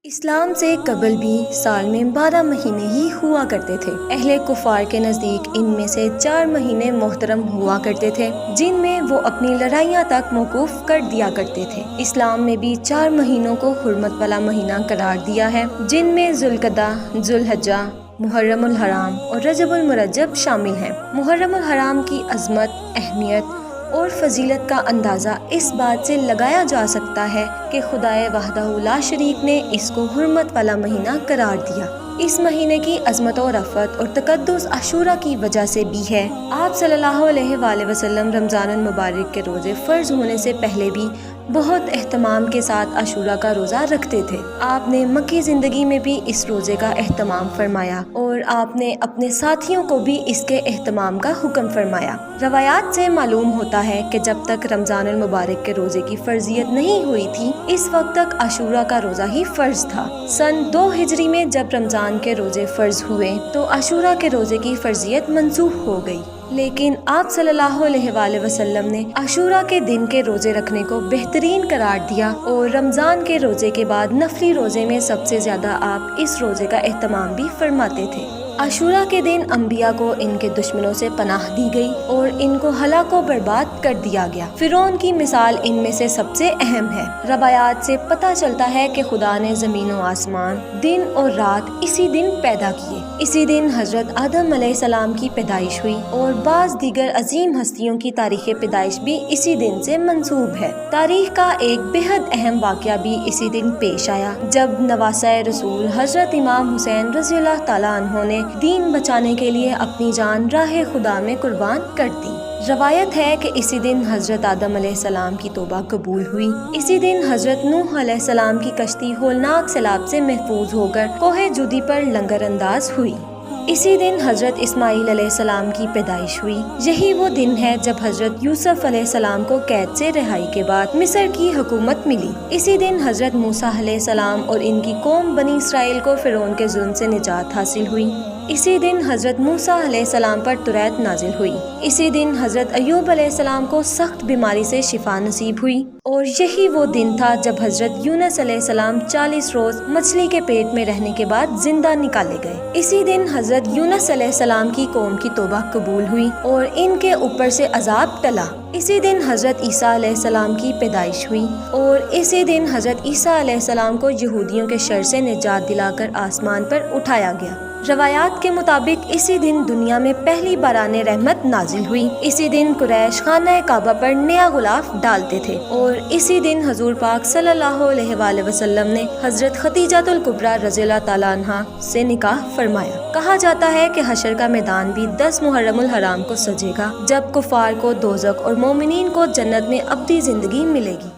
اسلام سے قبل بھی سال میں 12 مہینے ہی ہوا کرتے تھے۔ اہل کفار کے نزدیک ان میں سے 4 مہینے محترم ہوا کرتے تھے جن میں وہ اپنی لڑائیاں تک موقوف کر دیا کرتے تھے۔ اسلام میں بھی 4 مہینوں کو حرمت والا مہینہ قرار دیا ہے جن میں ذوالقعدہ، ذوالحجہ، محرم الحرام اور رجب المرجب شامل ہیں۔ محرم الحرام کی عظمت، اہمیت اور فضیلت کا اندازہ اس بات سے لگایا جا سکتا ہے کہ خدائے وحدہ لا شریک نے اس کو حرمت والا مہینہ قرار دیا۔ اس مہینے کی عظمت و رفعت اور تقدس عاشورہ کی وجہ سے بھی ہے۔ آپ صلی اللہ علیہ وآلہ وسلم رمضان المبارک کے روزے فرض ہونے سے پہلے بھی بہت اہتمام کے ساتھ عاشورہ کا روزہ رکھتے تھے۔ آپ نے مکی زندگی میں بھی اس روزے کا اہتمام فرمایا اور آپ نے اپنے ساتھیوں کو بھی اس کے اہتمام کا حکم فرمایا۔ روایات سے معلوم ہوتا ہے کہ جب تک رمضان المبارک کے روزے کی فرضیت نہیں ہوئی تھی اس وقت تک عاشورہ کا روزہ ہی فرض تھا۔ سن 2 ہجری میں جب رمضان کے روزے فرض ہوئے تو عاشورہ کے روزے کی فرضیت منسوخ ہو گئی، لیکن آپ صلی اللہ علیہ وآلہ وسلم نے عاشورہ کے دن کے روزے رکھنے کو بہترین قرار دیا اور رمضان کے روزے کے بعد نفلی روزے میں سب سے زیادہ آپ اس روزے کا اہتمام بھی فرماتے تھے۔ عاشورہ کے دن انبیاء کو ان کے دشمنوں سے پناہ دی گئی اور ان کو ہلاک و برباد کر دیا گیا۔ فرعون کی مثال ان میں سے سب سے اہم ہے۔ روایات سے پتہ چلتا ہے کہ خدا نے زمین و آسمان، دن اور رات اسی دن پیدا کیے۔ اسی دن حضرت آدم علیہ السلام کی پیدائش ہوئی اور بعض دیگر عظیم ہستیوں کی تاریخ پیدائش بھی اسی دن سے منسوب ہے۔ تاریخ کا ایک بہت اہم واقعہ بھی اسی دن پیش آیا جب نواسۂ رسول حضرت امام حسین رضی اللہ تعالیٰ عنہ نے دین بچانے کے لیے اپنی جان راہ خدا میں قربان کر دی۔ روایت ہے کہ اسی دن حضرت آدم علیہ السلام کی توبہ قبول ہوئی۔ اسی دن حضرت نوح علیہ السلام کی کشتی ہولناک سیلاب سے محفوظ ہو کر کوہ جودی پر لنگر انداز ہوئی۔ اسی دن حضرت اسماعیل علیہ السلام کی پیدائش ہوئی۔ یہی وہ دن ہے جب حضرت یوسف علیہ السلام کو قید سے رہائی کے بعد مصر کی حکومت ملی۔ اسی دن حضرت موسیٰ علیہ السلام اور ان کی قوم بنی اسرائیل کو فرعون کے ظلم سے نجات حاصل ہوئی۔ اسی دن حضرت موسیٰ علیہ السلام پر توریت نازل ہوئی۔ اسی دن حضرت ایوب علیہ السلام کو سخت بیماری سے شفا نصیب ہوئی اور یہی وہ دن تھا جب حضرت یونس علیہ السلام 40 روز مچھلی کے پیٹ میں رہنے کے بعد زندہ نکالے گئے۔ اسی دن حضرت یونس علیہ السلام کی قوم کی توبہ قبول ہوئی اور ان کے اوپر سے عذاب ٹلا۔ اسی دن حضرت عیسیٰ علیہ السلام کی پیدائش ہوئی اور اسی دن حضرت عیسیٰ علیہ السلام کو یہودیوں کے شر سے نجات دلا کر آسمان پر اٹھایا گیا۔ روایات کے مطابق اسی دن دنیا میں پہلی باران رحمت نازل ہوئی۔ اسی دن قریش خانہ کعبہ پر نیا غلاف ڈالتے تھے اور اسی دن حضور پاک صلی اللہ علیہ وآلہ وسلم نے حضرت خدیجہ الکبریٰ رضی اللہ تعالیٰ عنہا سے نکاح فرمایا۔ کہا جاتا ہے کہ حشر کا میدان بھی 10 محرم الحرام کو سجے گا جب کفار کو دوزخ اور مومنین کو جنت میں ابدی زندگی ملے گی۔